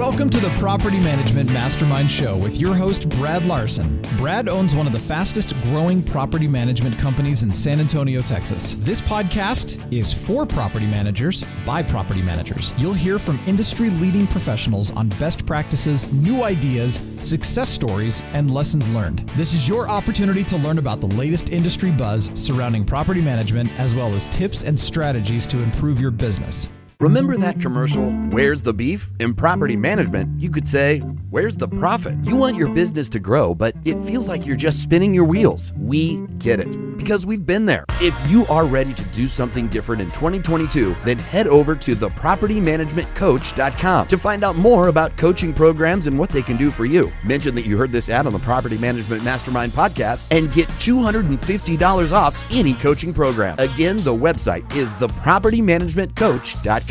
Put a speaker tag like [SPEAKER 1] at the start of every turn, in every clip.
[SPEAKER 1] Welcome to the Property Management Mastermind Show with your host, Brad Larson. Brad owns one of the fastest growing property management companies in San Antonio, Texas. This podcast is for property managers by property managers. You'll hear from industry-leading professionals on best practices, new ideas, success stories, and lessons learned. This is your opportunity to learn about the latest industry buzz surrounding property management, as well as tips and strategies to improve your business.
[SPEAKER 2] Remember that commercial, "Where's the beef?" In property management, you could say, "Where's the profit?" You want your business to grow, but it feels like you're just spinning your wheels. We get it, because we've been there. If you are ready to do something different in 2022, then head over to thepropertymanagementcoach.com to find out more about coaching programs and what they can do for you. Mention that you heard this ad on the Property Management Mastermind podcast and get $250 off any coaching program. Again, the website is thepropertymanagementcoach.com.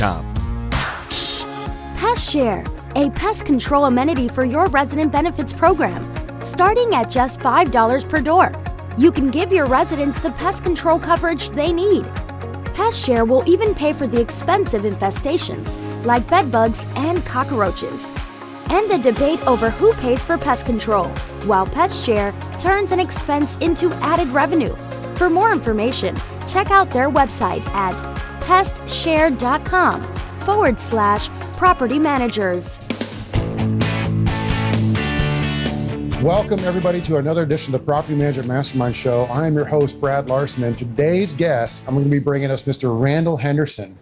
[SPEAKER 3] Pest Share, a pest control amenity for your resident benefits program, starting at just $5 per door. You can give your residents the pest control coverage they need. Pest Share will even pay for the expensive infestations like bedbugs and cockroaches. And the debate over who pays for pest control, while Pest Share turns an expense into added revenue. For more information, check out their website at pestshare.com/property managers.
[SPEAKER 4] Welcome everybody to another edition of the Property Management Mastermind Show. I am your host, Brad Larson, and today's guest, I'm going to be bringing us Mr. Randall Henderson.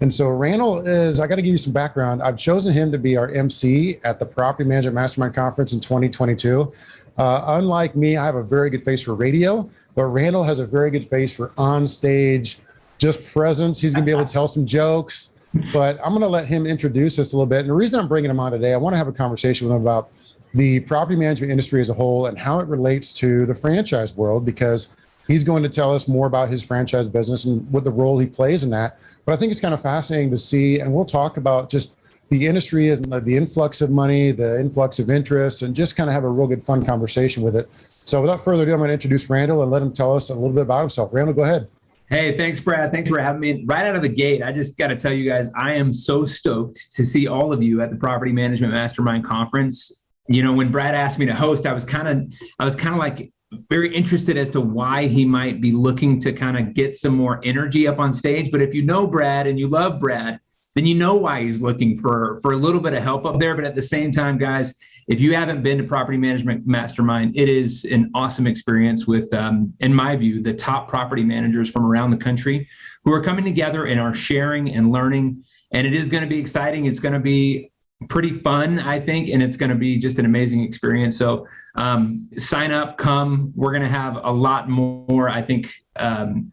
[SPEAKER 4] And so Randall is, I got to give you some background. I've chosen him to be our MC at the Property Management Mastermind Conference in 2022. Unlike me, I have a very good face for radio, but Randall has a very good face for on stage, just presence. He's going to be able to tell some jokes, but I'm going to let him introduce us a little bit. And the reason I'm bringing him on today, I want to have a conversation with him about the property management industry as a whole and how it relates to the franchise world, because he's going to tell us more about his franchise business and what the role he plays in that. But I think it's kind of fascinating to see, and we'll talk about just the industry and the influx of money, the influx of interest, and just kind of have a real good fun conversation with it. So without further ado, I'm going to introduce Randall and let him tell us a little bit about himself. Randall, go ahead.
[SPEAKER 5] Hey, thanks, Brad. Thanks for having me. Right out of the gate, I just got to tell you guys, I am so stoked to see all of you at the Property Management Mastermind Conference. You know, when Brad asked me to host, I was kind of like very interested as to why he might be looking to kind of get some more energy up on stage. But if you know Brad and you love Brad, then you know why he's looking for a little bit of help up there. But at the same time, guys, if you haven't been to Property Management Mastermind, it is an awesome experience with, in my view, the top property managers from around the country who are coming together and are sharing and learning. And it is going to be exciting. It's going to be pretty fun, I think, and it's going to be just an amazing experience. So sign up, come. We're going to have a lot more, I think,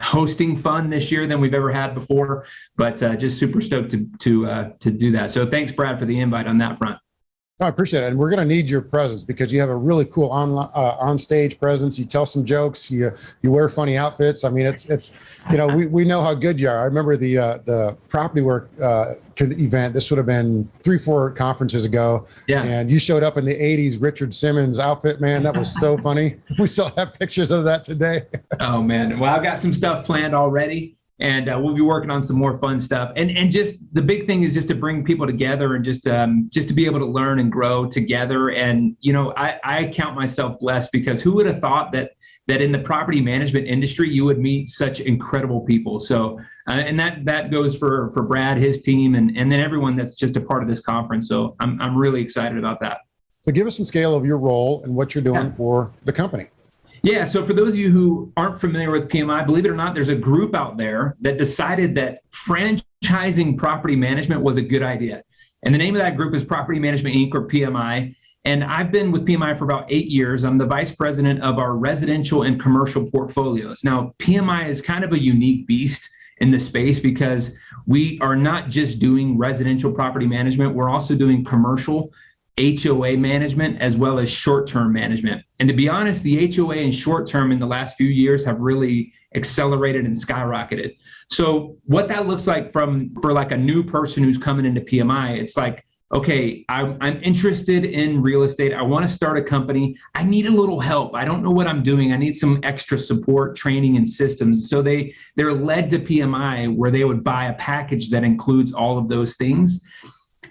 [SPEAKER 5] hosting fun this year than we've ever had before, but just super stoked to do that. So thanks, Brad, for the invite on that front.
[SPEAKER 4] I appreciate it. And we're going to need your presence because you have a really cool on stage presence. You tell some jokes, you wear funny outfits. I mean, it's you know, we know how good you are. I remember the Property Work event. This would have been 3-4 conferences ago. Yeah. And you showed up in the 80s Richard Simmons outfit, man. That was so funny. We still have pictures of that today.
[SPEAKER 5] Oh, man. Well, I've got some stuff planned already. And we'll be working on some more fun stuff. And just the big thing is just to bring people together and just to be able to learn and grow together. And, you know, I count myself blessed because who would have thought that in the property management industry, you would meet such incredible people. So, and that goes for Brad, his team, and then everyone that's just a part of this conference. So I'm really excited about that.
[SPEAKER 4] So give us some scale of your role and what you're doing for the company.
[SPEAKER 5] Yeah, so for those of you who aren't familiar with PMI, believe it or not, there's a group out there that decided that franchising property management was a good idea. And the name of that group is Property Management Inc., or PMI. And I've been with PMI for about 8 years. I'm the vice president of our residential and commercial portfolios. Now, PMI is kind of a unique beast in the space because we are not just doing residential property management, we're also doing commercial HOA management as well as short-term management. And to be honest, the HOA and short-term in the last few years have really accelerated and skyrocketed. So what that looks like for like a new person who's coming into PMI, it's like, okay, I'm interested in real estate. I want to start a company. I need a little help. I don't know what I'm doing. I need some extra support, training, and systems. So they're led to PMI where they would buy a package that includes all of those things.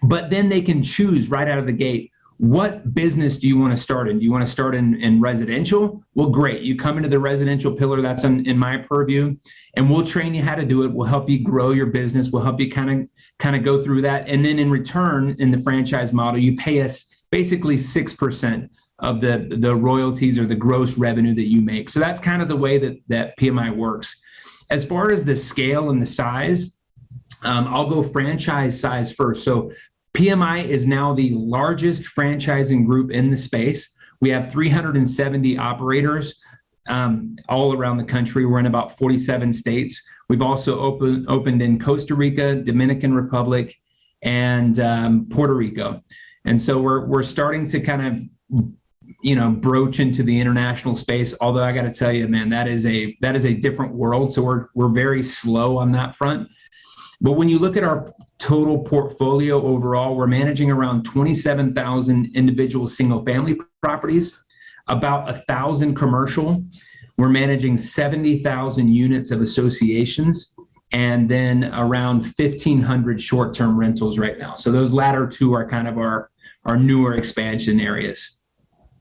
[SPEAKER 5] But then they can choose right out of the gate, what business do you want to start in? Do you want to start in residential? Well, great. You come into the residential pillar, that's in my purview, and we'll train you how to do it. We'll help you grow your business. We'll help you kind of go through that. And then in return, in the franchise model, you pay us basically 6% of the royalties or the gross revenue that you make. So that's kind of the way that PMI works. As far as the scale and the size, I'll go franchise size first. So PMI is now the largest franchising group in the space. We have 370 operators all around the country. We're in about 47 states. We've also opened in Costa Rica, Dominican Republic, and Puerto Rico. And so we're starting to kind of, broach into the international space. Although I got to tell you, man, that is a different world. So we're very slow on that front. But when you look at our total portfolio overall, we're managing around 27,000 individual single-family properties, about 1,000 commercial. We're managing 70,000 units of associations, and then around 1,500 short-term rentals right now. So those latter two are kind of our newer expansion areas.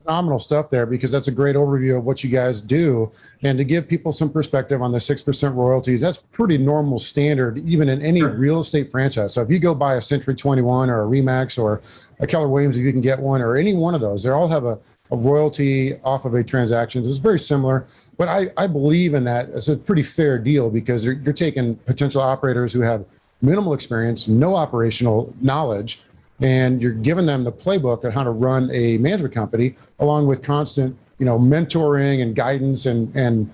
[SPEAKER 4] Phenomenal stuff there, because that's a great overview of what you guys do. And to give people some perspective on the 6% royalties, that's pretty normal standard, even in any real estate franchise. So if you go buy a Century 21 or a Remax or a Keller Williams, if you can get one, or any one of those, they all have a royalty off of a transaction. It's very similar, but I believe in that. It's a pretty fair deal, because you're taking potential operators who have minimal experience, no operational knowledge, and you're giving them the playbook on how to run a management company, along with constant, mentoring and guidance, and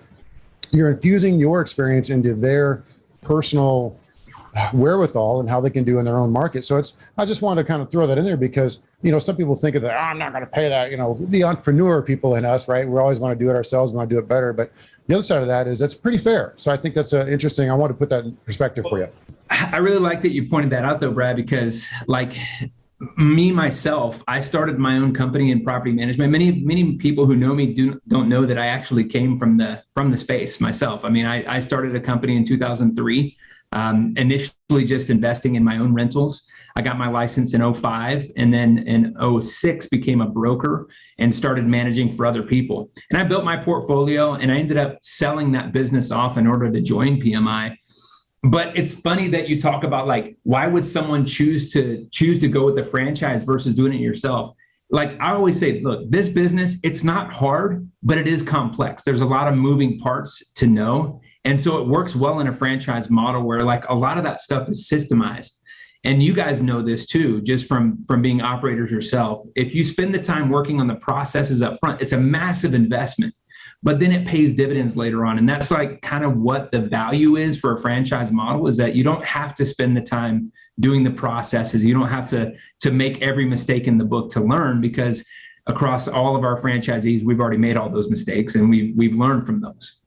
[SPEAKER 4] you're infusing your experience into their personal wherewithal and how they can do in their own market. So I just wanted to kind of throw that in there, because, some people think of that, I'm not going to pay that, the entrepreneur people in us, right? We always want to do it ourselves. We want to do it better. But the other side of that is that's pretty fair. So I think that's interesting. I want to put that in perspective for you.
[SPEAKER 5] I really like that you pointed that out, though, Brad, because like me, myself, I started my own company in property management. Many people who know me don't know that I actually came from the space myself. I mean, I started a company in 2003, initially just investing in my own rentals. I got my license in 2005, and then in 2006 became a broker and started managing for other people. And I built my portfolio, and I ended up selling that business off in order to join PMI. But it's funny that you talk about, like, why would someone choose to go with the franchise versus doing it yourself? Like I always say, look, this business, it's not hard, but it is complex. There's a lot of moving parts to know. And so it works well in a franchise model where, like, a lot of that stuff is systemized. And you guys know this too, just from being operators yourself. If you spend the time working on the processes up front, it's a massive investment, but then it pays dividends later on. And that's like kind of what the value is for a franchise model, is that you don't have to spend the time doing the processes. You don't have to make every mistake in the book to learn, because across all of our franchisees, we've already made all those mistakes and we've learned from those.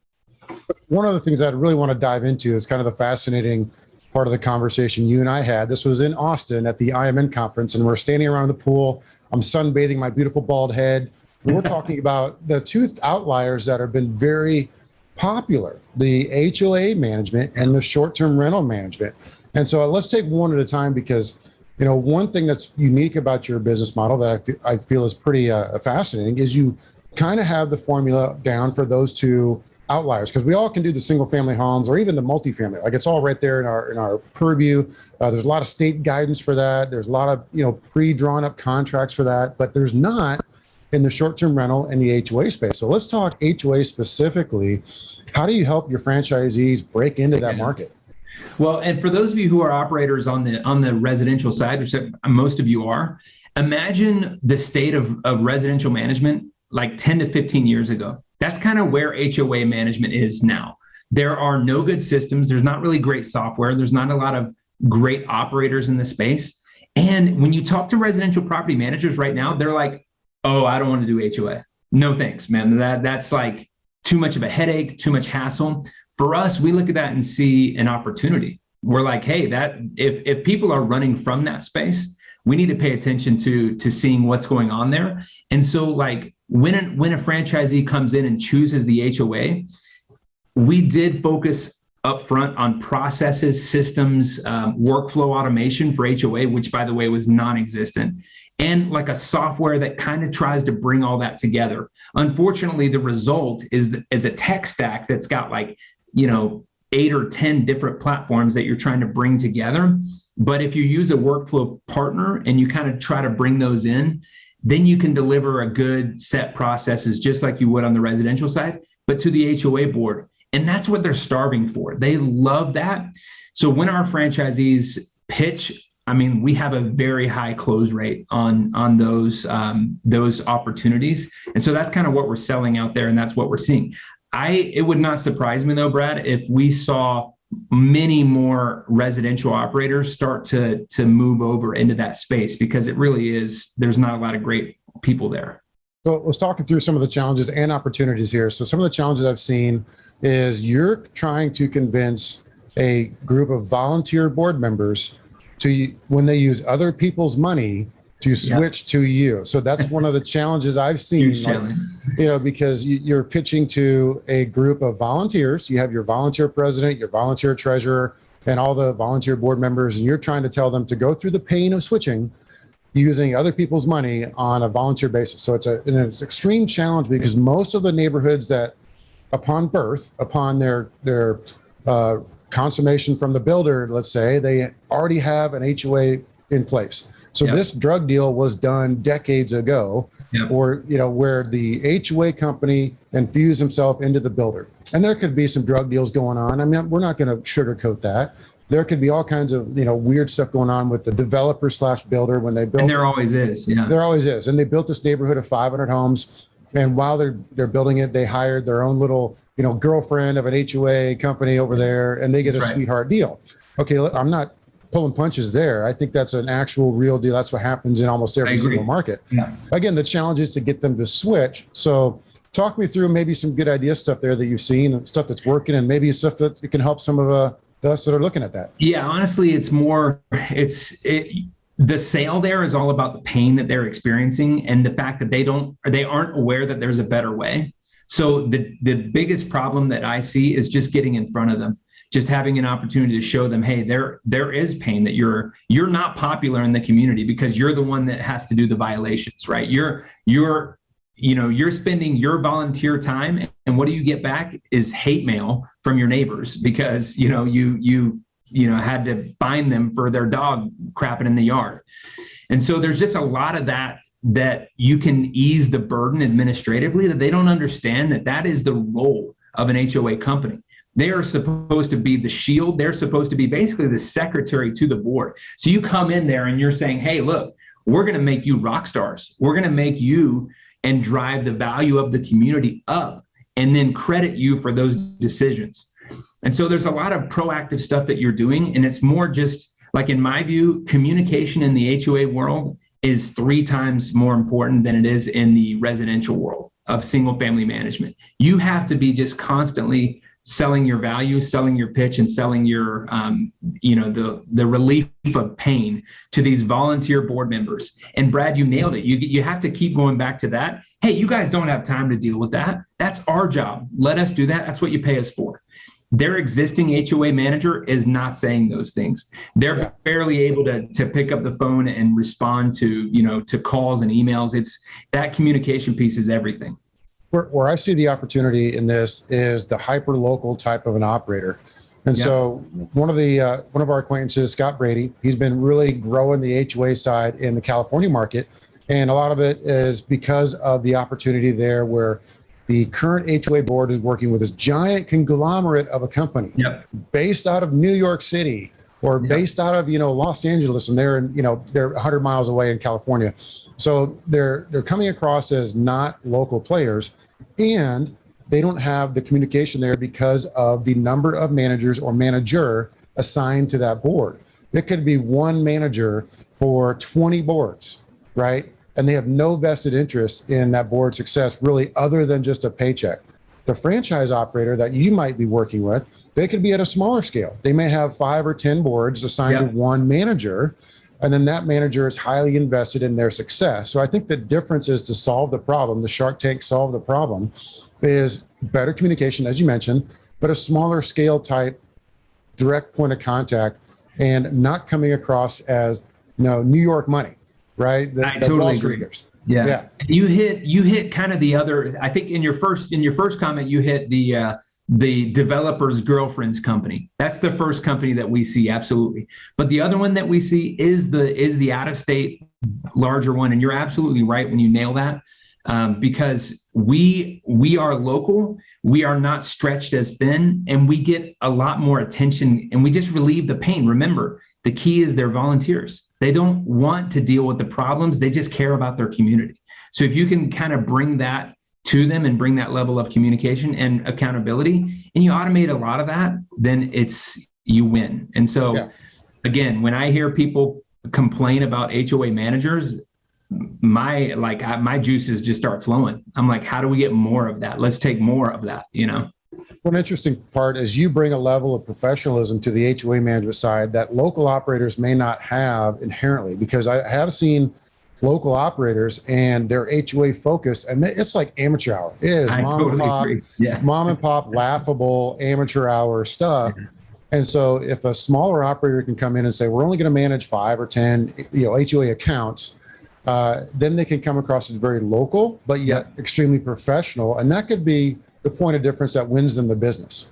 [SPEAKER 4] One of the things I really want to dive into is kind of the fascinating part of the conversation you and I had. This was in Austin at the IMN conference, and we're standing around the pool. I'm sunbathing my beautiful bald head. And we're talking about the two outliers that have been very popular, the HOA management and the short-term rental management. And so let's take one at a time, because, one thing that's unique about your business model that I feel is pretty fascinating is you kind of have the formula down for those two outliers, because we all can do the single family homes or even the multifamily. Like, it's all right there in our purview. There's a lot of state guidance for that. There's a lot of, pre-drawn up contracts for that, but there's not in the short-term rental and the HOA space. So let's talk HOA specifically. How do you help your franchisees break into that market?
[SPEAKER 5] Well, and for those of you who are operators on the residential side, which most of you are, imagine the state of residential management like 10 to 15 years ago. That's kind of where HOA management is now. There are no good systems. There's not really great software. There's not a lot of great operators in the space. And when you talk to residential property managers right now, they're like, oh, I don't want to do HOA. No thanks, man. That's like too much of a headache, too much hassle. For us, we look at that and see an opportunity. We're like, hey, that if people are running from that space, we need to pay attention to seeing what's going on there. And so, like, when a franchisee comes in and chooses the HOA, we did focus upfront on processes, systems, workflow automation for HOA, which by the way was non-existent, and like a software that kind of tries to bring all that together. Unfortunately, the result is a tech stack that's got like, 8 or 10 different platforms that you're trying to bring together. But if you use a workflow partner and you kind of try to bring those in, then you can deliver a good set processes just like you would on the residential side, but to the HOA board. And that's what they're starving for. They love that. So when our franchisees pitch, we have a very high close rate on those opportunities. And so that's kind of what we're selling out there, and that's what we're seeing. It would not surprise me though, Brad, if we saw many more residential operators start to move over into that space, because it really is, there's not a lot of great people there.
[SPEAKER 4] So let's talk through some of the challenges and opportunities here. So some of the challenges I've seen is you're trying to convince a group of volunteer board members to, when they use other people's money, to switch to you. So that's one of the challenges I've seen, because you're pitching to a group of volunteers. You have your volunteer president, your volunteer treasurer, and all the volunteer board members, and you're trying to tell them to go through the pain of switching using other people's money on a volunteer basis. So it's an extreme challenge, because most of the neighborhoods that upon their consummation from the builder, let's say, they already have an HOA in place. So this drug deal was done decades ago, or, where the HOA company infused himself into the builder. And there could be some drug deals going on. We're not going to sugarcoat that. There could be all kinds of, weird stuff going on with the developer / builder when they build.
[SPEAKER 5] And there always is. Yeah.
[SPEAKER 4] There always is. And they built this neighborhood of 500 homes. And while they're building it, they hired their own little, girlfriend of an HOA company over there, and they get a sweetheart deal. Okay. I'm not pulling punches there. I think that's an actual real deal. That's what happens in almost every single market. Yeah. Again, the challenge is to get them to switch. So talk me through maybe some good idea stuff there that you've seen, and stuff that's working, and maybe stuff that can help some of us that are looking at that.
[SPEAKER 5] Yeah, honestly, the sale there is all about the pain that they're experiencing and the fact that they aren't aware that there's a better way. So the biggest problem that I see is just getting in front of them. Just having an opportunity to show them, hey, there is pain, that you're not popular in the community because you're the one that has to do the violations, right? You're spending your volunteer time, and what do you get back is hate mail from your neighbors because you had to fine them for their dog crapping in the yard. And so there's just a lot of that you can ease the burden administratively, that they don't understand that is the role of an HOA company. They are supposed to be the shield. They're supposed to be basically the secretary to the board. So you come in there and you're saying, hey, look, we're going to make you rock stars. We're going to make you and drive the value of the community up, and then credit you for those decisions. And so there's a lot of proactive stuff that you're doing. And it's more just like, in my view, communication in the HOA world is 3 times more important than it is in the residential world of single family management. You have to be just constantly selling your value, selling your pitch, and selling your, the relief of pain to these volunteer board members. And Brad, you nailed it. You have to keep going back to that. Hey, you guys don't have time to deal with that. That's our job. Let us do that. That's what you pay us for. Their existing HOA manager is not saying those things. They're barely able to pick up the phone and respond to calls and emails. It's that communication piece is everything.
[SPEAKER 4] Where I see the opportunity in this is the hyper local type of an operator. And so one of our acquaintances, Scott Brady, he's been really growing the HOA side in the California market. And a lot of it is because of the opportunity there where the current HOA board is working with this giant conglomerate of a company based out of New York City or based out of, Los Angeles, and they're 100 miles away in California. So they're coming across as not local players, and they don't have the communication there because of the number of managers or manager assigned to that board. It could be one manager for 20 boards, right? And they have no vested interest in that board's success, really, other than just a paycheck. The franchise operator that you might be working with, they could be at a smaller scale. They may have 5 or 10 boards assigned to one manager, and then that manager is highly invested in their success. So I think the difference is to solve the problem. The Shark Tank solve the problem is better communication, as you mentioned, but a smaller scale type direct point of contact and not coming across as, New York money, right?
[SPEAKER 5] I totally agree. Yeah. You hit kind of the other, I think in your first comment, you hit the developer's girlfriend's company. That's the first company that we see. Absolutely. But the other one that we see is the out of state larger one. And you're absolutely right when you nail that. Because we are local, we are not stretched as thin, and we get a lot more attention, and we just relieve the pain. Remember, the key is they're volunteers. They don't want to deal with the problems. They just care about their community. So if you can kind of bring that to them and bring that level of communication and accountability, and you automate a lot of that, then you win. And so again, when I hear people complain about HOA managers, my juices just start flowing. I'm like, how do we get more of that? Let's take more of that,
[SPEAKER 4] One interesting part is you bring a level of professionalism to the HOA management side that local operators may not have inherently, because I have seen local operators and their HOA focus, and it's like amateur hour. It is mom and pop, laughable amateur hour stuff. And so if a smaller operator can come in and say, we're only going to manage 5 or 10, HOA accounts, then they can come across as very local, but yet extremely professional. And that could be the point of difference that wins them the business.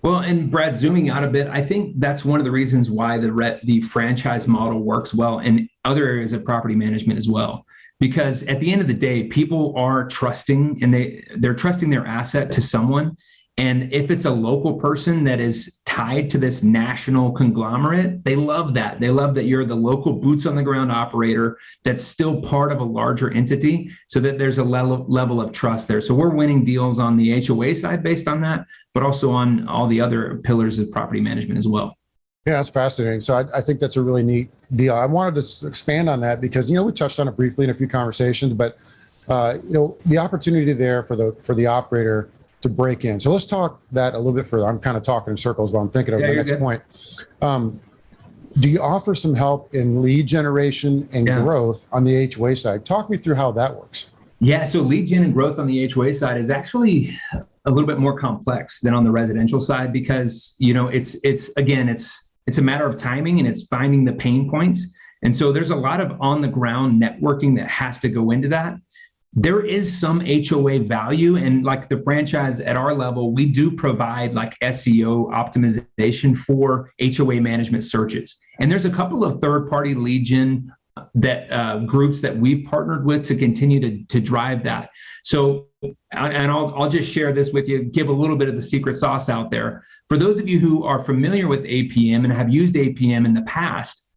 [SPEAKER 5] Well, and Brad, zooming out a bit, I think that's one of the reasons why the franchise model works well in other areas of property management as well. Because at the end of the day, people are trusting, and they're trusting their asset to someone. And if it's a local person that is tied to this national conglomerate, they love that. They love that you're the local boots on the ground operator that's still part of a larger entity, so that there's a level of trust there. So we're winning deals on the HOA side based on that, but also on all the other pillars of property management as well.
[SPEAKER 4] Yeah, that's fascinating. So I think that's a really neat deal. I wanted to expand on that because, we touched on it briefly in a few conversations, but, the opportunity there for the operator to break in. So let's talk that a little bit further. I'm kind of talking in circles, but I'm thinking of the next point. Do you offer some help in lead generation and growth on the HOA side? Talk me through how that works.
[SPEAKER 5] Yeah, so lead gen and growth on the HOA side is actually a little bit more complex than on the residential side, because it's a matter of timing, and it's finding the pain points. And so there's a lot of on the ground networking that has to go into that. There is some HOA value, and like the franchise at our level, we do provide like SEO optimization for HOA management searches. And there's a couple of third-party lead gen that groups that we've partnered with to continue to drive that. So, and I'll just share this with you, give a little bit of the secret sauce out there. For those of you who are familiar with APM and have used APM in the past,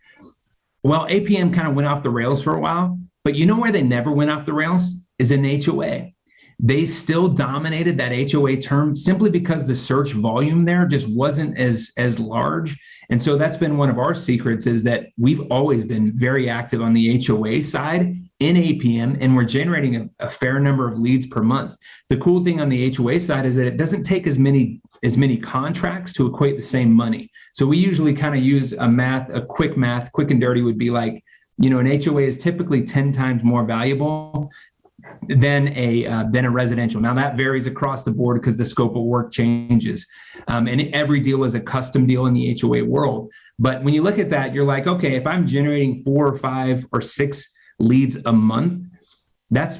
[SPEAKER 5] well, APM kind of went off the rails for a while, but you know where they never went off the rails is in HOA. They still dominated that HOA term simply because the search volume there just wasn't as large. And so that's been one of our secrets, is that we've always been very active on the HOA side in APM, and we're generating a fair number of leads per month. The cool thing on the HOA side is that it doesn't take as many contracts to equate the same money. So we usually kind of use quick and dirty would be like, an HOA is typically 10 times more valuable than a residential. Now that varies across the board because the scope of work changes. And every deal is a custom deal in the HOA world. But when you look at that, you're like, okay, if I'm generating 4 or 5 or 6 leads a month, that's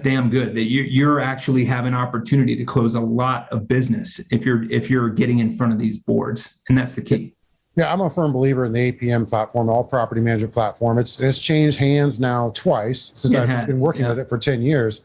[SPEAKER 5] damn good. That you're actually have an opportunity to close a lot of business if you're getting in front of these boards. And that's the key.
[SPEAKER 4] Yeah, I'm a firm believer in the APM platform, all property management platform. It's changed hands now twice since I've been working with it for 10 years.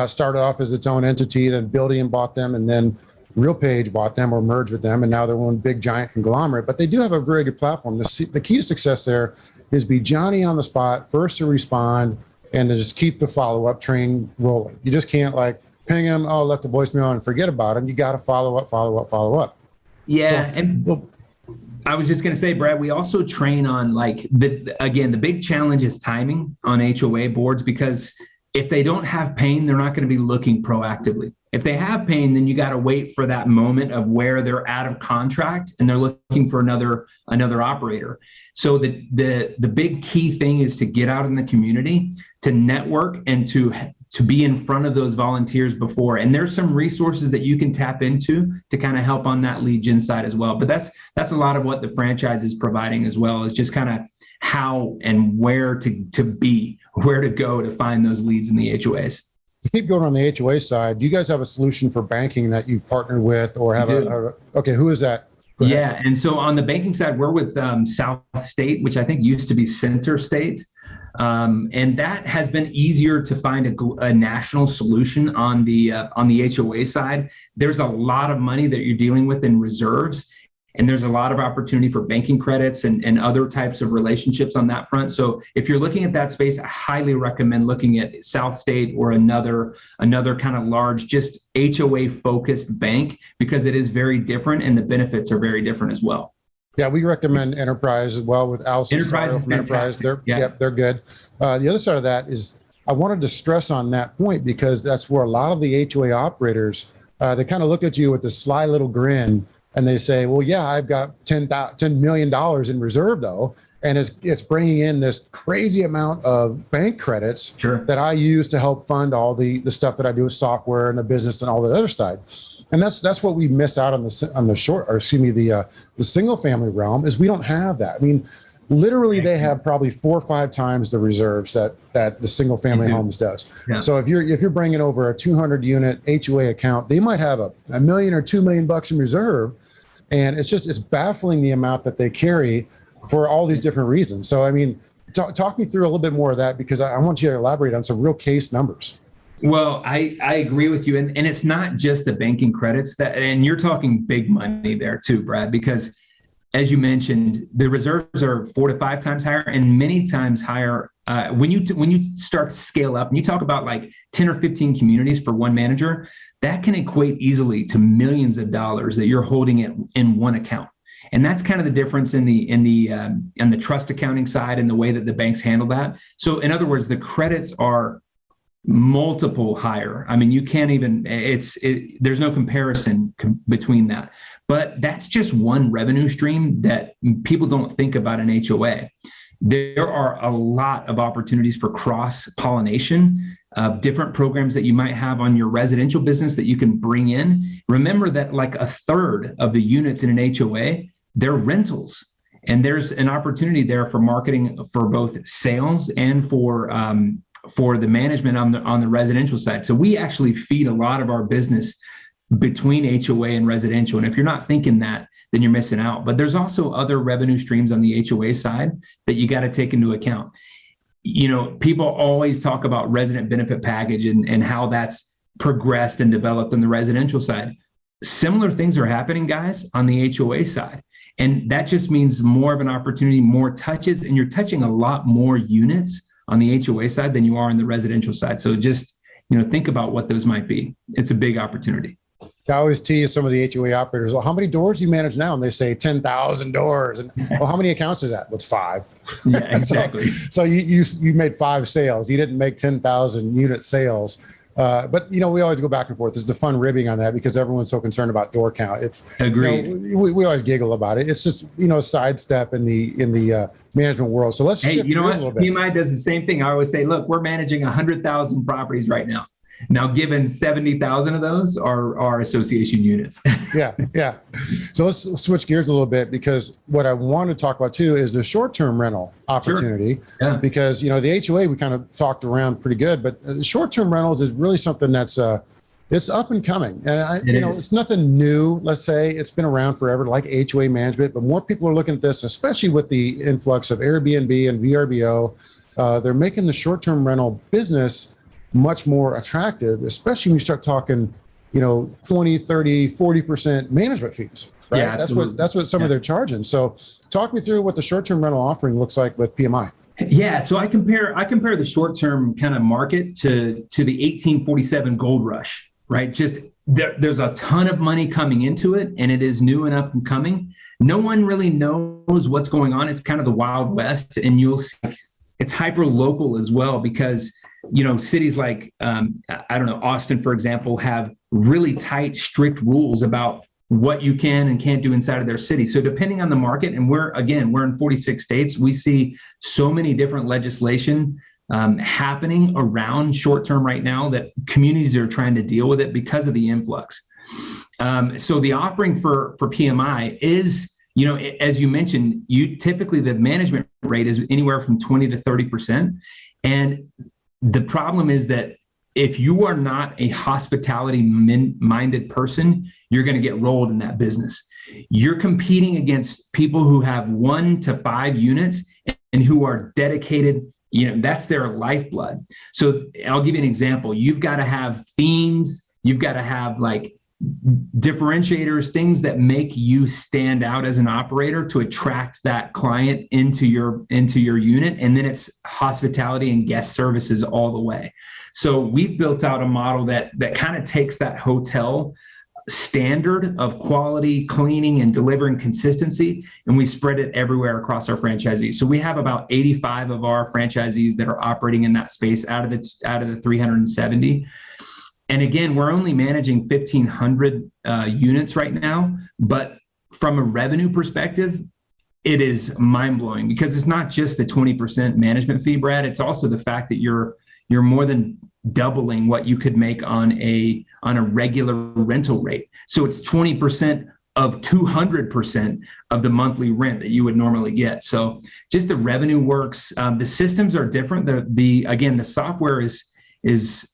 [SPEAKER 4] Started off as its own entity, then Buildium bought them, and then RealPage bought them or merged with them, and now they're one big giant conglomerate. But they do have a very good platform. The key to success there is be Johnny on the spot, first to respond, and to just keep the follow-up train rolling. You just can't like ping them, left the voicemail and forget about them. You got to follow up.
[SPEAKER 5] Yeah, I was just going to say, Brad, we also train on the big challenge is timing on HOA boards, because if they don't have pain, they're not going to be looking proactively. If they have pain, then you got to wait for that moment of where they're out of contract and they're looking for another operator. So the big key thing is to get out in the community, to network, and to to be in front of those volunteers before. And there's some resources that you can tap into to kind of help on that lead gen side as well. But that's a lot of what the franchise is providing as well, is just kind of how and where to go to find those leads in the HOAs.
[SPEAKER 4] To keep going on the HOA side, do you guys have a solution for banking that you partner with, or have okay, who is that?
[SPEAKER 5] Yeah. And so on the banking side, we're with South State, which I think used to be Center State. And that has been easier to find a national solution on the HOA side. There's a lot of money that you're dealing with in reserves, and there's a lot of opportunity for banking credits and other types of relationships on that front. So if you're looking at that space, I highly recommend looking at South State or another kind of large, just HOA focused bank, because it is very different and the benefits are very different as well.
[SPEAKER 4] Yeah, we recommend Enterprise as well with Allison.
[SPEAKER 5] Enterprise
[SPEAKER 4] from Enterprise. They're good. The other side of that is I wanted to stress on that point, because that's where a lot of the HOA operators, they kind of look at you with this sly little grin and they say, well, yeah, I've got $10 million in reserve though. And it's bringing in this crazy amount of bank credits that I use to help fund all the stuff that I do with software and the business and all the other side. And that's what we miss out on the single family realm, is we don't have that. I mean, literally they have probably 4 or 5 times the reserves that the single family homes does. Yeah. So if you're bringing over a 200 unit HOA account, they might have $1 million or $2 million in reserve. And it's baffling the amount that they carry for all these different reasons. So, I mean, talk me through a little bit more of that, because I want you to elaborate on some real case numbers.
[SPEAKER 5] Well, I agree with you. And it's not just the banking credits and you're talking big money there too, Brad, because as you mentioned, the reserves are 4 to 5 times higher and many times higher. When you start to scale up and you talk about like 10 or 15 communities for one manager, that can equate easily to millions of dollars that you're holding in one account. And that's kind of the difference in the trust accounting side and the way that the banks handle that. So in other words, the credits are multiple higher. I mean, you can't even, there's no comparison between that. But that's just one revenue stream that people don't think about in HOA. There are a lot of opportunities for cross-pollination of different programs that you might have on your residential business that you can bring in. Remember that like a third of the units in an HOA, they're rentals. And there's an opportunity there for marketing for both sales and for the management on the residential side. So we actually feed a lot of our business between HOA and residential. And if you're not thinking that, then you're missing out. But there's also other revenue streams on the HOA side that you got to take into account. You know, people always talk about resident benefit package and how that's progressed and developed on the residential side. Similar things are happening, guys, on the HOA side. And that just means more of an opportunity, more touches, and you're touching a lot more units on the HOA side than you are on the residential side. So just, think about what those might be. It's a big opportunity.
[SPEAKER 4] I always tease some of the HOA operators, well, how many doors do you manage now? And they say 10,000 doors. And well, how many accounts is that? Well, it's 5.
[SPEAKER 5] Yeah, exactly.
[SPEAKER 4] so you made 5 sales. You didn't make 10,000 unit sales. But we always go back and forth. There's the fun ribbing on that because everyone's so concerned about door count. It's
[SPEAKER 5] agreed.
[SPEAKER 4] We always giggle about it. It's just a sidestep in the management world. So let's shift gears a little bit.
[SPEAKER 5] PMI does the same thing. I always say, look, we're managing 100,000 properties right now. Now, given 70,000 of those are association units.
[SPEAKER 4] Yeah. So let's switch gears a little bit, because what I want to talk about too is the short-term rental opportunity. Sure. Yeah. Because, the HOA, we kind of talked around pretty good, but the short-term rentals is really something that's, it's up and coming. And it's nothing new. Let's say it's been around forever, like HOA management, but more people are looking at this, especially with the influx of Airbnb and VRBO. They're making the short-term rental business much more attractive, especially when you start talking, 20, 30, 40% management fees, right?
[SPEAKER 5] Yeah,
[SPEAKER 4] that's what some of they're charging. So talk me through what the short-term rental offering looks like with PMI.
[SPEAKER 5] Yeah. So I compare the short-term kind of market to the 1847 gold rush, right? Just there's a ton of money coming into it, and it is new and up and coming. No one really knows what's going on. It's kind of the Wild West, and you'll see it's hyper local as well, because cities like, Austin, for example, have really tight, strict rules about what you can and can't do inside of their city. So depending on the market, and we're in 46 states, we see so many different legislation happening around short-term right now that communities are trying to deal with it because of the influx. So the offering for PMI is, as you mentioned, typically the management rate is anywhere from 20 to 30%. And the problem is that if you are not a hospitality-minded person, you're going to get rolled in that business. You're competing against people who have 1 to 5 units and who are dedicated. That's their lifeblood. So I'll give you an example. You've got to have themes. You've got to have like differentiators, things that make you stand out as an operator to attract that client into your unit. And then it's hospitality and guest services all the way. So we've built out a model that kind of takes that hotel standard of quality, cleaning, and delivering consistency, and we spread it everywhere across our franchisees. So we have about 85 of our franchisees that are operating in that space out of the 370. And again, we're only managing 1,500 units right now, but from a revenue perspective, it is mind-blowing because it's not just the 20% management fee, Brad. It's also the fact that you're more than doubling what you could make on a regular rental rate. So it's 20% of 200% of the monthly rent that you would normally get. So just the revenue works. The systems are different. The software is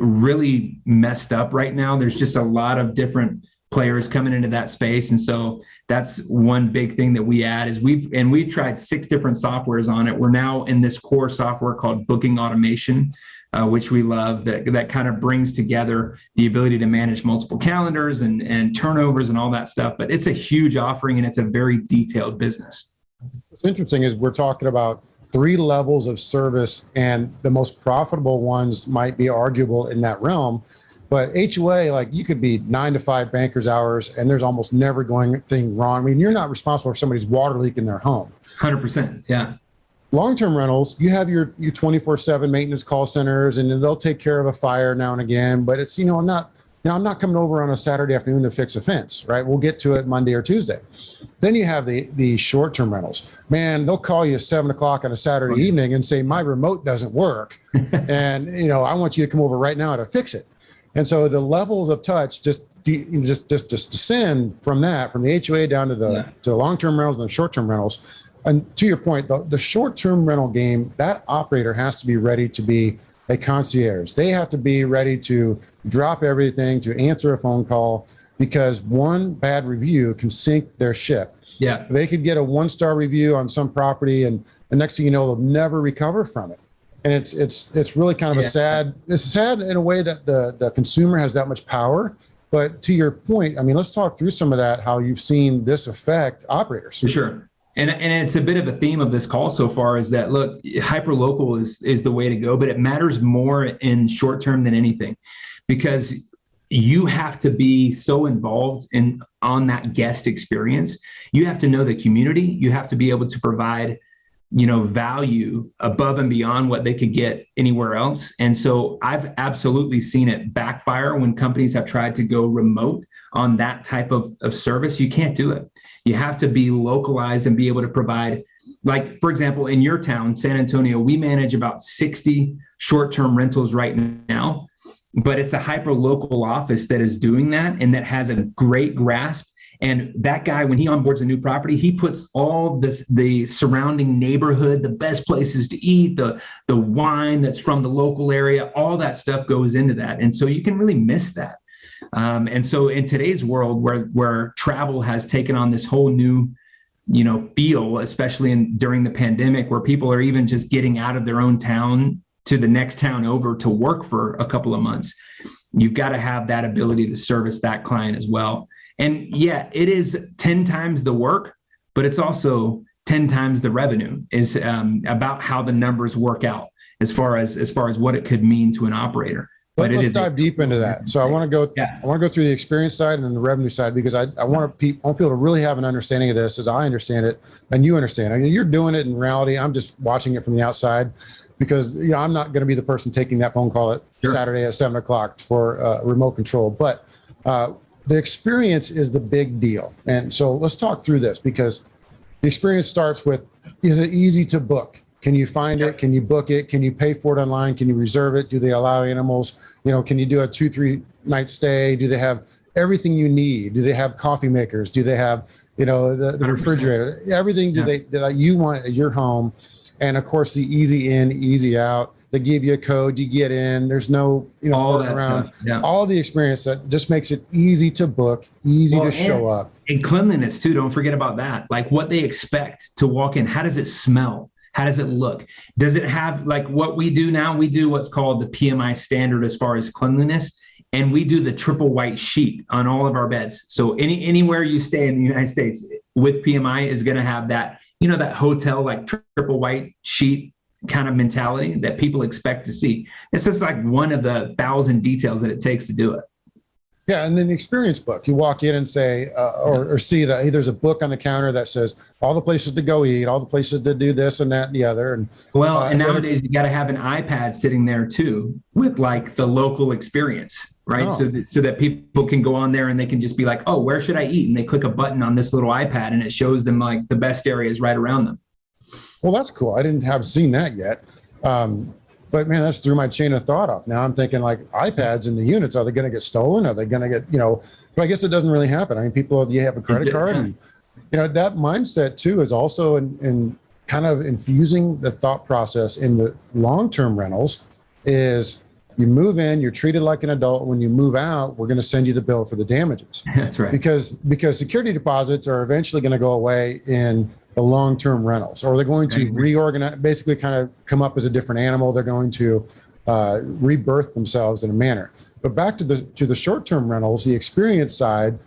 [SPEAKER 5] really messed up right now. There's just a lot of different players coming into that space. And so that's one big thing that we add is we've tried 6 different softwares on it. We're now in this core software called Booking Automation, which we love, that kind of brings together the ability to manage multiple calendars and turnovers and all that stuff. But it's a huge offering and it's a very detailed business.
[SPEAKER 4] What's interesting is we're talking about 3 levels of service, and the most profitable ones might be arguable in that realm. But HOA, like you could be 9 to 5 banker's hours, and there's almost never going anything wrong. I mean, you're not responsible for somebody's water leak in their home.
[SPEAKER 5] 100%, yeah.
[SPEAKER 4] Long-term rentals, you have your 24/7 maintenance call centers, and they'll take care of a fire now and again. But it's I'm not coming over on a Saturday afternoon to fix a fence, right? We'll get to it Monday or Tuesday. Then you have the short-term rentals. Man, they'll call you at 7 o'clock on a Saturday evening and say, my remote doesn't work. And, I want you to come over right now to fix it. And so the levels of touch just descend from the HOA down to the long-term rentals and the short-term rentals. And to your point, the short-term rental game, that operator has to be ready to be a concierge. They have to be ready to drop everything, to answer a phone call, because one bad review can sink their ship.
[SPEAKER 5] Yeah.
[SPEAKER 4] They could get a 1-star review on some property, and the next thing you know, they'll never recover from it. And it's really kind of it's sad in a way that the consumer has that much power. But to your point, I mean, let's talk through some of that, how you've seen this affect operators.
[SPEAKER 5] For sure. And it's a bit of a theme of this call so far is that, look, hyper-local is the way to go, but it matters more in short term than anything, because you have to be so involved on that guest experience. You have to know the community. You have to be able to provide, value above and beyond what they could get anywhere else. And so I've absolutely seen it backfire when companies have tried to go remote on that type of service. You can't do it. You have to be localized and be able to provide, like, for example, in your town, San Antonio, we manage about 60 short-term rentals right now, but it's a hyper-local office that is doing that and that has a great grasp. And that guy, when he onboards a new property, he puts all the surrounding neighborhood, the best places to eat, the wine that's from the local area, all that stuff goes into that. And so you can really miss that. And so in today's world where travel has taken on this whole new, feel, especially during the pandemic, where people are even just getting out of their own town to the next town over to work for a couple of months, you've got to have that ability to service that client as well. And yeah, it is 10 times the work, but it's also 10 times the revenue. Is about how the numbers work out as far as what it could mean to an operator. But
[SPEAKER 4] let's dive deep into that. So I want to go through the experience side and then the revenue side, because I want people to really have an understanding of this as I understand it and you understand. I mean, you're doing it in reality. I'm just watching it from the outside, because I'm not going to be the person taking that phone call at Saturday at 7 o'clock for remote control. But the experience is the big deal. And so let's talk through this, because the experience starts with, is it easy to book? Can you find it? Can you book it? Can you pay for it online? Can you reserve it? Do they allow animals? Can you do a 2-3 night stay? Do they have everything you need? Do they have coffee makers? Do they have, the refrigerator? Everything that you want at your home. And of course, the easy in, easy out. They give you a code, you get in. There's no,
[SPEAKER 5] all that
[SPEAKER 4] around.
[SPEAKER 5] Stuff. Yeah.
[SPEAKER 4] All the experience that just makes it easy to book, easy to show up.
[SPEAKER 5] And cleanliness too. Don't forget about that. Like what they expect to walk in. How does it smell? How does it look? Does it have like what we do now? We do what's called the PMI standard as far as cleanliness. And we do the triple white sheet on all of our beds. So anywhere you stay in the United States with PMI is going to have that, that hotel like triple white sheet kind of mentality that people expect to see. It's just like one of the 1,000 details that it takes to do it.
[SPEAKER 4] Yeah, and then the experience book. You walk in and say, or see that, hey, there's a book on the counter that says all the places to go eat, all the places to do this and that and the other. And
[SPEAKER 5] and nowadays you got to have an iPad sitting there too with like the local experience, right? So that people can go on there and they can just be like, oh, where should I eat? And they click a button on this little iPad and it shows them like the best areas right around them.
[SPEAKER 4] Well, that's cool. I didn't have seen that yet. But man, that's threw my chain of thought off. Now I'm thinking like iPads in the units, are they going to get stolen? Are they going to get, but I guess it doesn't really happen. I mean, you have a credit card and, that mindset too is also in kind of infusing the thought process in the long-term rentals is you move in, you're treated like an adult. When you move out, we're going to send you the bill for the damages.
[SPEAKER 5] That's right.
[SPEAKER 4] Because security deposits are eventually going to go away in the long-term rentals, or they're going to reorganize, basically kind of come up as a different animal. They're going to rebirth themselves in a manner. But back to the short-term rentals, the experience side,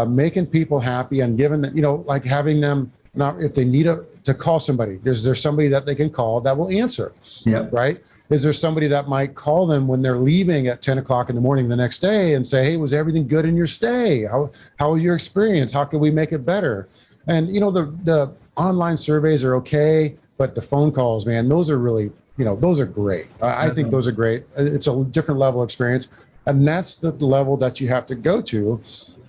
[SPEAKER 4] making people happy and giving them, like having them, not if they need to call somebody, is there somebody that they can call that will answer?
[SPEAKER 5] Yep.
[SPEAKER 4] Right? Is there somebody that might call them when they're leaving at 10 o'clock in the morning the next day and say, hey, was everything good in your stay? How was your experience? How can we make it better? And, the online surveys are okay, but the phone calls, man, those are really, those are great. I think those are great. It's a different level of experience. And that's the level that you have to go to.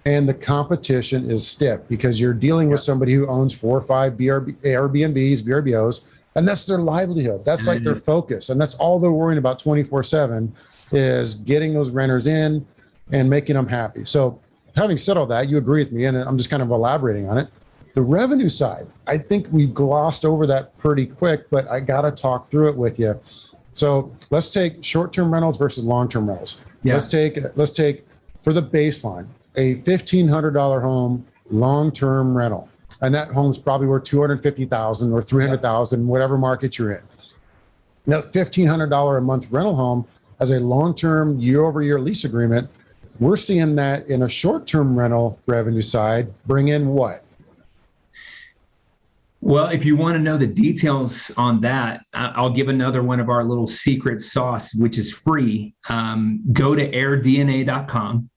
[SPEAKER 4] And the competition is stiff because you're dealing with somebody who owns 4 or 5 Airbnbs, VRBOs, and that's their livelihood. That's like their focus. And that's all they're worrying about 24/7 is getting those renters in and making them happy. So having said all that, you agree with me, and I'm just kind of elaborating on it. The revenue side, I think we glossed over that pretty quick, but I got to talk through it with you. So let's take short-term rentals versus long-term rentals. Yeah. Let's take for the baseline, a $1,500 home, long-term rental. And that home's probably worth $250,000 or $300,000, whatever market you're in. Now, $1,500 a month rental home as a long-term year-over-year lease agreement, we're seeing that in a short-term rental revenue side bring in what?
[SPEAKER 5] Well, if you want to know the details on that, I'll give another one of our little secret sauce, which is free. Go to airdna.com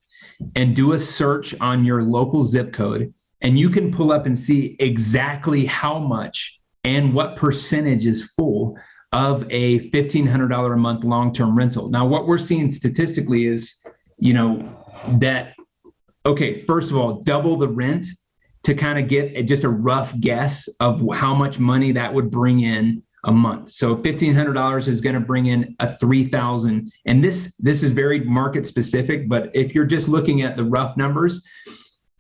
[SPEAKER 5] and do a search on your local zip code, and you can pull up and see exactly how much and what percentage is full of a $1,500 a month long-term rental. Now, what we're seeing statistically is, that, okay, first of all, double the rent to kind of get just a rough guess of how much money that would bring in a month. So $1,500 is going to bring in a $3,000. And this is very market specific, but if you're just looking at the rough numbers,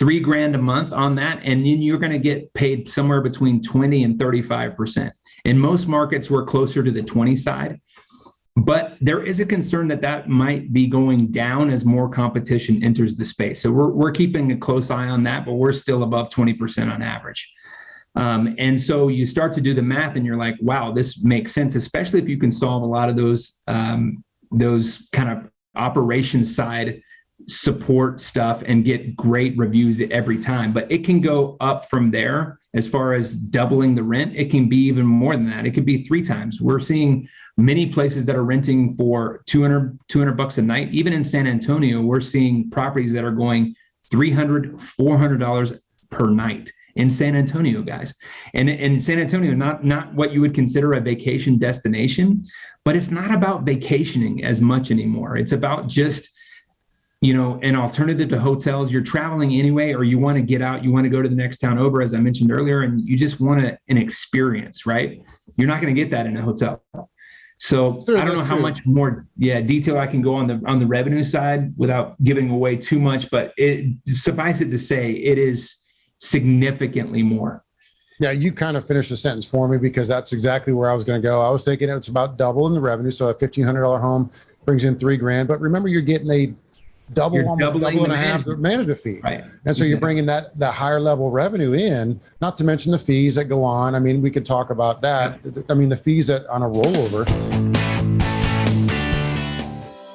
[SPEAKER 5] $3,000 a month on that, and then you're going to get paid somewhere between 20 and 35%. In most markets, we're closer to the 20 side. But there is a concern that might be going down as more competition enters the space. So we're keeping a close eye on that, but we're still above 20% on average. And so you start to do the math and you're like, wow, this makes sense, especially if you can solve a lot of those kind of operations side support stuff and get great reviews every time. But it can go up from there as far as doubling the rent. It can be even more than that. It could be 3 times. We're seeing many places that are renting for $200 a night. Even in San Antonio, we're seeing properties that are going $300, $400 per night in San Antonio, guys. And in San Antonio, not what you would consider a vacation destination, but it's not about vacationing as much anymore. It's about just an alternative to hotels. You're traveling anyway, or you want to get out, you want to go to the next town over, as I mentioned earlier, and you just want an experience, right? You're not going to get that in a hotel. So I don't know how much more detail I can go on the revenue side without giving away too much, but suffice it to say, it is significantly more.
[SPEAKER 4] Yeah, you kind of finished the sentence for me, because that's exactly where I was going to go. I was thinking it's about double in the revenue. So a $1,500 home brings in $3,000, but remember, you're getting a almost double and a half the management fee.
[SPEAKER 5] Right.
[SPEAKER 4] And so you're bringing that higher level revenue in, not to mention the fees that go on. I mean, we could talk about that. Yeah. I mean, the fees that on a rollover.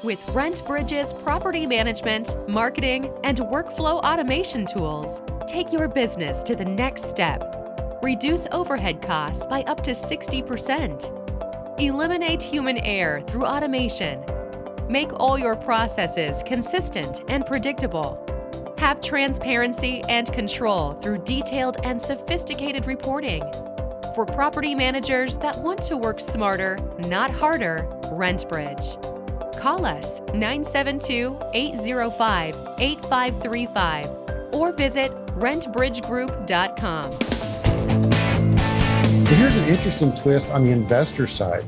[SPEAKER 6] With RentBridge's property management, marketing, and workflow automation tools, take your business to the next step. Reduce overhead costs by up to 60%. Eliminate human error through automation. Make all your processes consistent and predictable. Have transparency and control through detailed and sophisticated reporting. For property managers that want to work smarter, not harder, RentBridge. Call us 972-805-8535 or visit rentbridgegroup.com.
[SPEAKER 4] Here's an interesting twist on the investor side.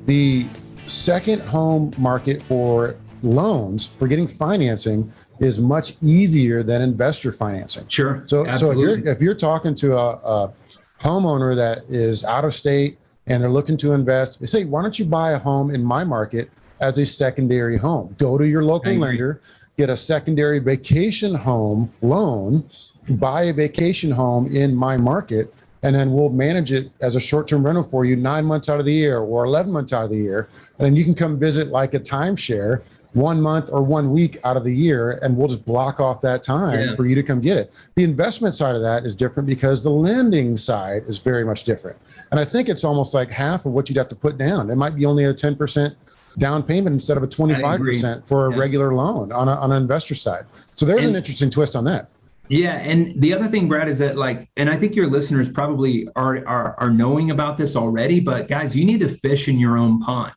[SPEAKER 4] The second home market for loans, for getting financing, is much easier than investor financing.
[SPEAKER 5] Sure.
[SPEAKER 4] So if you're talking to a homeowner that is out of state and they're looking to invest, they say, why don't you buy a home in my market as a secondary home? Go to your local lender, get a secondary vacation home loan, buy a vacation home in my market, and then we'll manage it as a short-term rental for you 9 months out of the year or 11 months out of the year. And then you can come visit like a timeshare 1 month or 1 week out of the year, and we'll just block off that time for you to come get it. The investment side of that is different because the lending side is very much different. And I think it's almost like half of what you'd have to put down. It might be only a 10% down payment instead of a 25% for a regular loan on an investor side. So there's an interesting twist on that.
[SPEAKER 5] Yeah. And the other thing, Brad, is that and I think your listeners probably are knowing about this already, but guys, you need to fish in your own pond.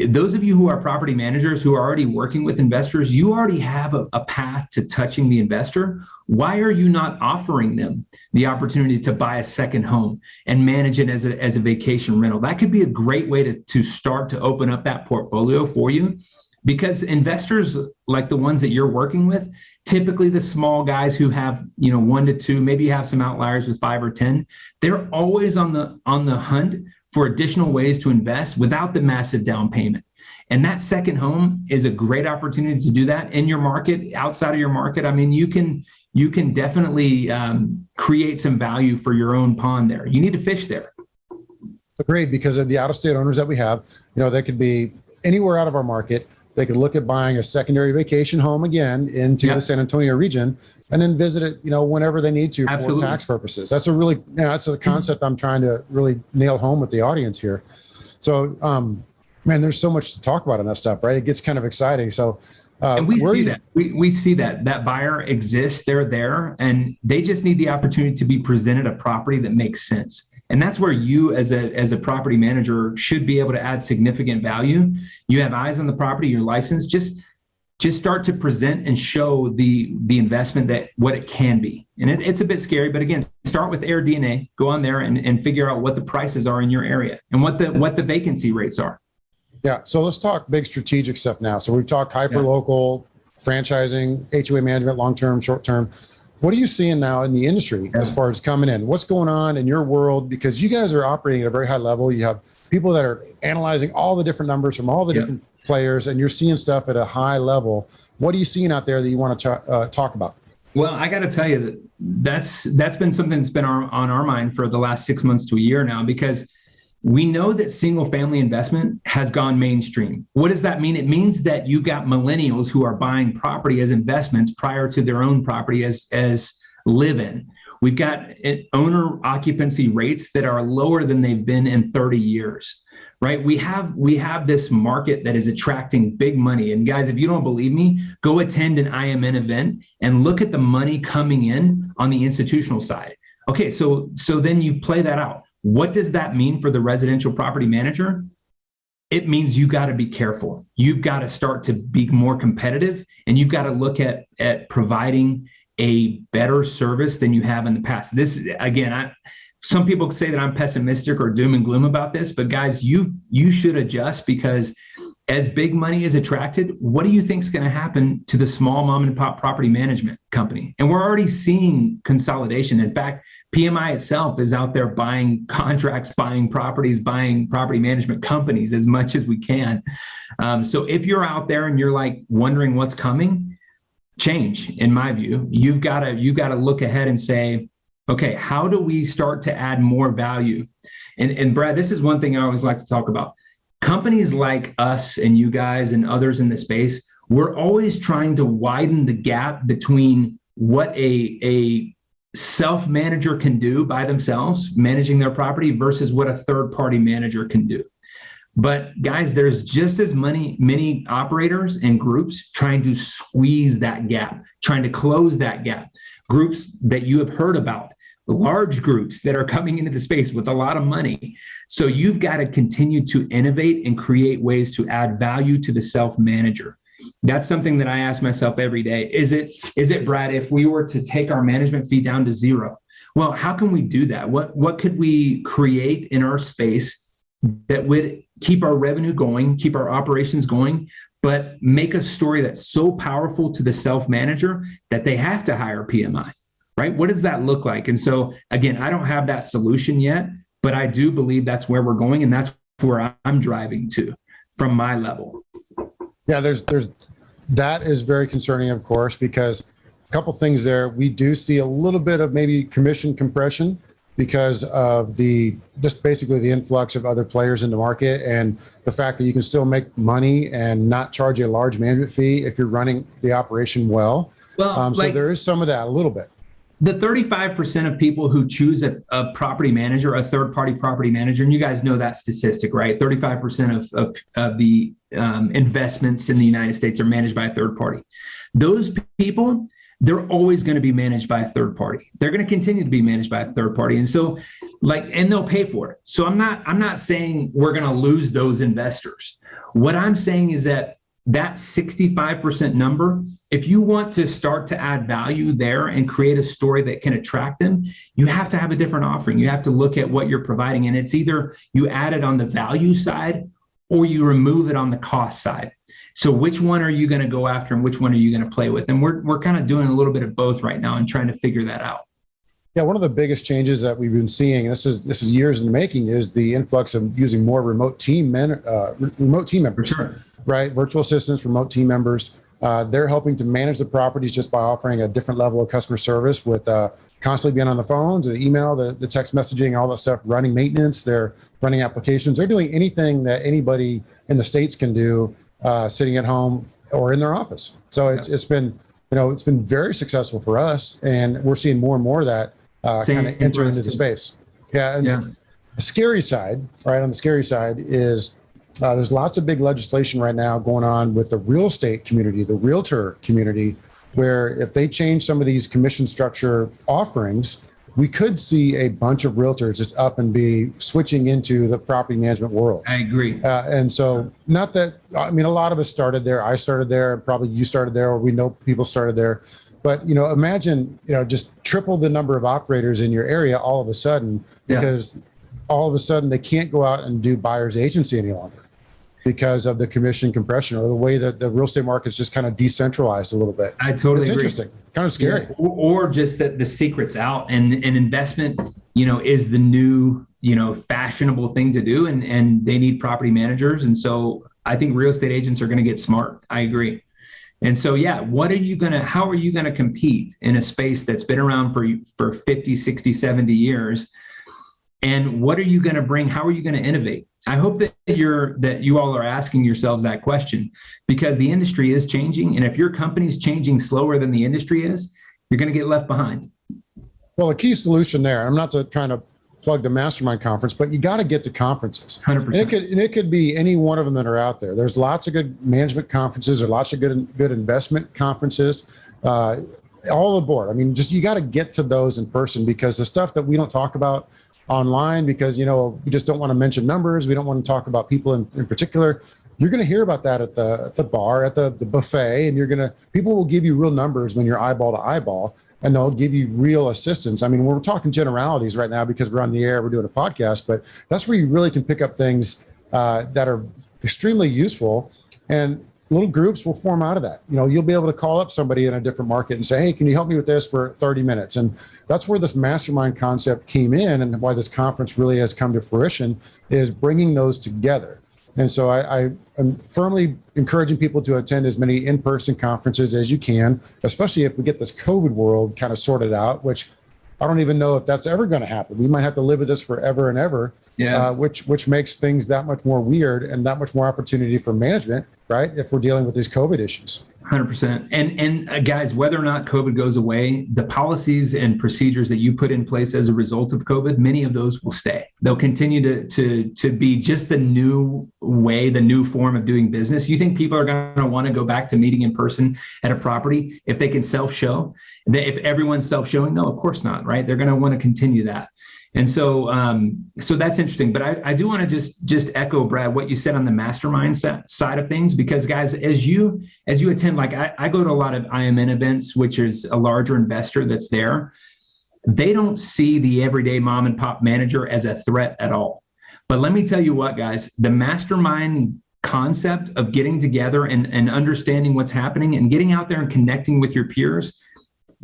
[SPEAKER 5] Those of you who are property managers who are already working with investors, you already have a path to touching the investor. Why are you not offering them the opportunity to buy a second home and manage it as a vacation rental? That could be a great way to start to open up that portfolio for you. Because investors like the ones that you're working with, typically the small guys who have 1 to 2, maybe you have some outliers with 5 or 10, they're always on the hunt for additional ways to invest without the massive down payment. And that second home is a great opportunity to do that in your market, outside of your market. I mean, you can definitely create some value for your own pond there. You need to fish there.
[SPEAKER 4] Agreed, because of the out-of-state owners that we have, they could be anywhere out of our market. They could look at buying a secondary vacation home again into the San Antonio region and then visit it, whenever they need to for tax purposes. That's that's a concept I'm trying to really nail home with the audience here. So, man, there's so much to talk about on that stuff, right? It gets kind of exciting. So,
[SPEAKER 5] and we see that. We see that buyer exists, they're there, and they just need the opportunity to be presented a property that makes sense. And that's where you as a property manager should be able to add significant value. You have eyes on the property, you're licensed, just start to present and show the investment that what it can be. And it's a bit scary, but again, start with Air DNA, go on there and figure out what the prices are in your area and what the vacancy rates are.
[SPEAKER 4] Yeah. So let's talk big strategic stuff now. So we've talked hyper-local, franchising, HOA management, long-term, short-term. What are you seeing now in the industry as far as coming in? What's going on in your world? Because you guys are operating at a very high level. You have people that are analyzing all the different numbers from all the different players, and you're seeing stuff at a high level. What are you seeing out there that you want to talk about?
[SPEAKER 5] Well, I got to tell you that's been something that's been on our mind for the last 6 months to a year now, because we know that single family investment has gone mainstream. What does that mean? It means that you got millennials who are buying property as investments prior to their own property as live-in. We've got owner occupancy rates that are lower than they've been in 30 years, right? We have this market that is attracting big money. And guys, if you don't believe me, go attend an IMN event and look at the money coming in on the institutional side. Okay, so then you play that out. What does that mean for the residential property manager? it means you got to be careful. You've got to start to be more competitive, and you've got to look at providing a better service than you have in the past. This, again, some people say that I'm pessimistic or doom and gloom about this, but guys, you should adjust, because as big money is attracted, what do you think is going to happen to the small mom and pop property management company? And we're already seeing consolidation. In fact, PMI itself is out there buying contracts, buying properties, buying property management companies as much as we can. So if you're out there and you're like wondering what's coming, change, in my view. You've got to look ahead and say, okay, how do we start to add more value? And Brad, this is one thing I always like to talk about. Companies like us and you guys and others in the space, we're always trying to widen the gap between what a self-manager can do by themselves, managing their property, versus what a third-party manager can do. But guys, there's just as many operators and groups trying to squeeze that gap, trying to close that gap. Groups that you have heard about, large groups that are coming into the space with a lot of money. So you've got to continue to innovate and create ways to add value to the self-manager. That's something that I ask myself every day. Is it, Brad, if we were to take our management fee down to zero? Well, how can we do that? What could we create in our space that would keep our revenue going, keep our operations going, but make a story that's so powerful to the self-manager that they have to hire PMI, right? What does that look like? And so, again, I don't have that solution yet, but I do believe that's where we're going, and that's where I'm driving to from my level.
[SPEAKER 4] Yeah, that is very concerning, of course, because a couple things there. We do see a little bit of maybe commission compression because of just basically the influx of other players in the market, and the fact that you can still make money and not charge a large management fee if you're running the operation well. So there is some of that a little bit.
[SPEAKER 5] The 35% of people who choose a property manager, a third-party property manager, and you guys know that statistic, right? 35% of the investments in the United States are managed by a third party. Those people, they're always going to be managed by a third party. They're going to continue to be managed by a third party. And so, and they'll pay for it. So I'm not saying we're going to lose those investors. What I'm saying is that 65% number, if you want to start to add value there and create a story that can attract them, you have to have a different offering. You have to look at what you're providing. And it's either you add it on the value side or you remove it on the cost side. So which one are you going to go after and which one are you going to play with? And we're kind of doing a little bit of both right now and trying to figure that out.
[SPEAKER 4] Yeah, one of the biggest changes that we've been seeing, and this is years in the making, is the influx of using more remote team members.
[SPEAKER 5] Sure.
[SPEAKER 4] Right? Virtual assistants, remote team members. They're helping to manage the properties just by offering a different level of customer service with constantly being on the phones, the email, the text messaging, all that stuff, running maintenance. They're running applications. They're doing anything that anybody in the States can do sitting at home or in their office. So it's been very successful for us, and we're seeing more and more of that kind of enter into the space. Yeah. And the scary side, right? On the scary side is there's lots of big legislation right now going on with the real estate community, the realtor community, where if they change some of these commission structure offerings, we could see a bunch of realtors just up and be switching into the property management world.
[SPEAKER 5] I agree.
[SPEAKER 4] And so not that, I mean, a lot of us started there. I started there, probably you started there, or we know people started there. But, imagine, just triple the number of operators in your area all of a sudden, because all of a sudden they can't go out and do buyer's agency any longer because of the commission compression or the way that the real estate market's just kind of decentralized a little bit.
[SPEAKER 5] I totally agree.
[SPEAKER 4] Interesting, kind of scary.
[SPEAKER 5] Yeah. Or just that the secret's out and investment, is the new, fashionable thing to do. And they need property managers. And so I think real estate agents are going to get smart. I agree. And so, how are you going to compete in a space that's been around for 50, 60, 70 years? And what are you going to bring? How are you going to innovate? I hope that you all are asking yourselves that question, because the industry is changing. And if your company's changing slower than the industry is, you're going to get left behind.
[SPEAKER 4] Well, a key solution there, I'm not trying to plug the Mastermind conference, but you got to get to conferenls.
[SPEAKER 5] 100%.
[SPEAKER 4] And it could be any one of them that are out there. There's lots of good management conferences or lots of good investment conferences, all aboard. I mean, you got to get to those in person, because the stuff that we don't talk about online because, we just don't want to mention numbers. We don't want to talk about people in particular. You're going to hear about that at the bar, at the buffet, and people will give you real numbers when you're eyeball to eyeball, and they'll give you real assistance. I mean, we're talking generalities right now because we're on the air, we're doing a podcast, but that's where you really can pick up things that are extremely useful, and little groups will form out of that. You'll be able to call up somebody in a different market and say, hey, can you help me with this for 30 minutes? And that's where this mastermind concept came in, and why this conference really has come to fruition, is bringing those together. And so I am firmly encouraging people to attend as many in-person conferences as you can, especially if we get this COVID world kind of sorted out, which I don't even know if that's ever going to happen. We might have to live with this forever and ever, which makes things that much more weird and that much more opportunity for management, right? If we're dealing with these COVID issues.
[SPEAKER 5] 100%. And guys, whether or not COVID goes away, the policies and procedures that you put in place as a result of COVID, many of those will stay. They'll continue to be just the new way, the new form of doing business. You think people are going to want to go back to meeting in person at a property if they can self-show? If everyone's self-showing? No, of course not, right? They're going to want to continue that. And so that's interesting. But I do want to just echo, Brad, what you said on the mastermind side of things, because guys, as you attend, like I go to a lot of IMN events, which is a larger investor that's there. They don't see the everyday mom and pop manager as a threat at all. But let me tell you what, guys, the mastermind concept of getting together and understanding what's happening and getting out there and connecting with your peers,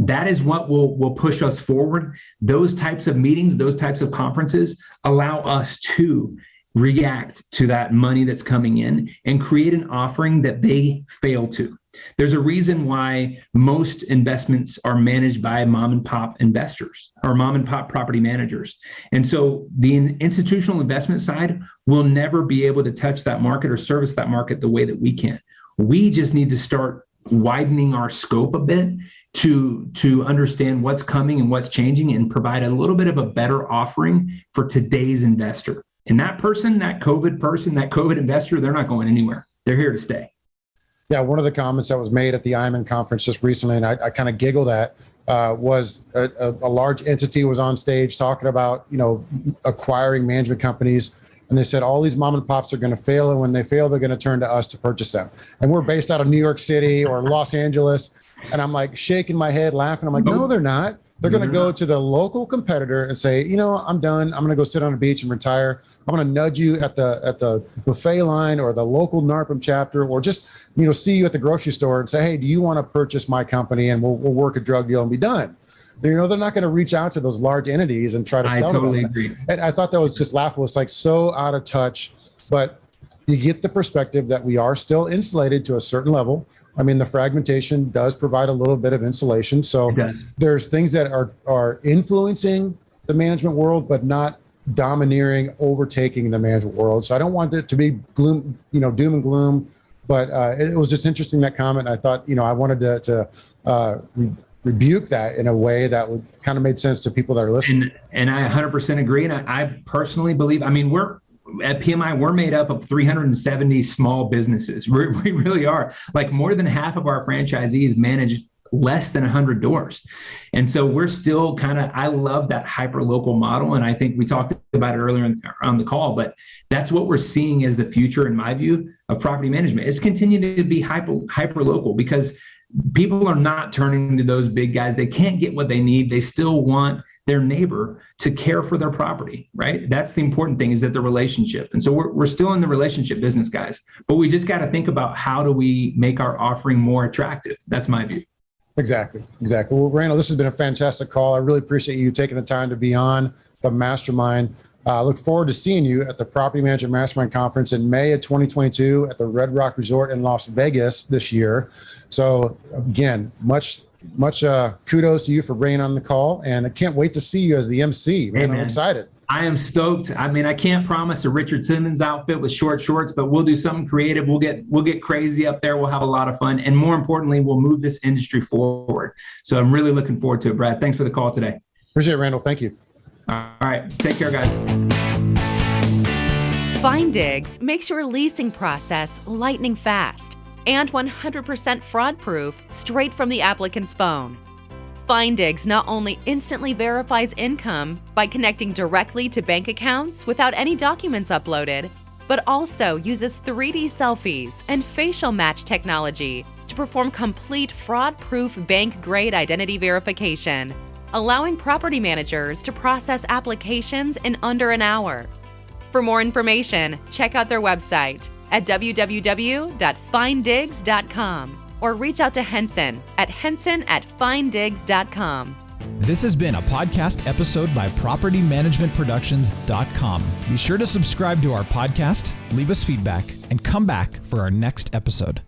[SPEAKER 5] that is what will push us forward. Those types of meetings, those types of conferences allow us to react to that money that's coming in and create an offering that they fail to. There's a reason why most investments are managed by mom and pop investors or mom and pop property managers. And so the institutional investment side will never be able to touch that market or service that market the way that we can. We just need to start widening our scope a bit to understand what's coming and what's changing and provide a little bit of a better offering for today's investor. And that person, that COVID investor, they're not going anywhere. They're here to stay.
[SPEAKER 4] Yeah, one of the comments that was made at the IMN conference just recently, and I kind of giggled at, was a large entity was on stage talking about, acquiring management companies. And they said, all these mom and pops are going to fail. And when they fail, they're going to turn to us to purchase them. And we're based out of New York City or Los Angeles. And I'm like shaking my head, laughing. I'm like, no, they're not. They're going to go to the local competitor and say, I'm done. I'm going to go sit on a beach and retire. I'm going to nudge you at the buffet line or the local NARPM chapter, or just, see you at the grocery store and say, hey, do you want to purchase my company? And we'll work a drug deal and be done. They're not going to reach out to those large entities and try to sell them. I totally agree. And I thought that was just laughable. It's like so out of touch, but you get the perspective that we are still insulated to a certain level. I mean, the fragmentation does provide a little bit of insulation. So there's things that are influencing the management world, but not domineering, overtaking the management world. So I don't want it to be gloom, doom and gloom, but it was just interesting, that comment. I thought, I wanted to rebuke that in a way that would kind of made sense to people that are listening.
[SPEAKER 5] And I 100% agree. And I personally believe, we're at PMI, we're made up of 370 small businesses. We really are. Like more than half of our franchisees manage less than 100 doors. And so we're still I love that hyper-local model. And I think we talked about it earlier on the call, but that's what we're seeing as the future, in my view, of property management. It's continuing to be hyper-local because people are not turning to those big guys. They can't get what they need. They still want their neighbor to care for their property, right? That's the important thing, is that the relationship. And so we're still in the relationship business, guys, but we just got to think about how do we make our offering more attractive. That's my view.
[SPEAKER 4] Exactly. Well, Randall, this has been a fantastic call. I really appreciate you taking the time to be on the Mastermind. I look forward to seeing you at the Property Management Mastermind Conference in May of 2022 at the Red Rock Resort in Las Vegas this year. So again, much kudos to you for bringing on the call, and I can't wait to see you as the MC. Man, I'm excited.
[SPEAKER 5] I am stoked. I can't promise a Richard Simmons outfit with short shorts, but we'll do something creative. We'll get crazy up there. We'll have a lot of fun, and more importantly, we'll move this industry forward. So I'm really looking forward to it, Brad. Thanks for the call today.
[SPEAKER 4] Appreciate it, Randall. Thank you.
[SPEAKER 5] All right. Take care, guys.
[SPEAKER 6] Findigs makes your leasing process lightning fast and 100% fraud-proof straight from the applicant's phone. Findigs not only instantly verifies income by connecting directly to bank accounts without any documents uploaded, but also uses 3D selfies and facial match technology to perform complete fraud-proof bank-grade identity verification, allowing property managers to process applications in under an hour. For more information, check out their website at www.findigs.com or reach out to Henson at henson@findigs.com.
[SPEAKER 1] This has been a podcast episode by PropertyManagementProductions.com. Be sure to subscribe to our podcast, leave us feedback, and come back for our next episode.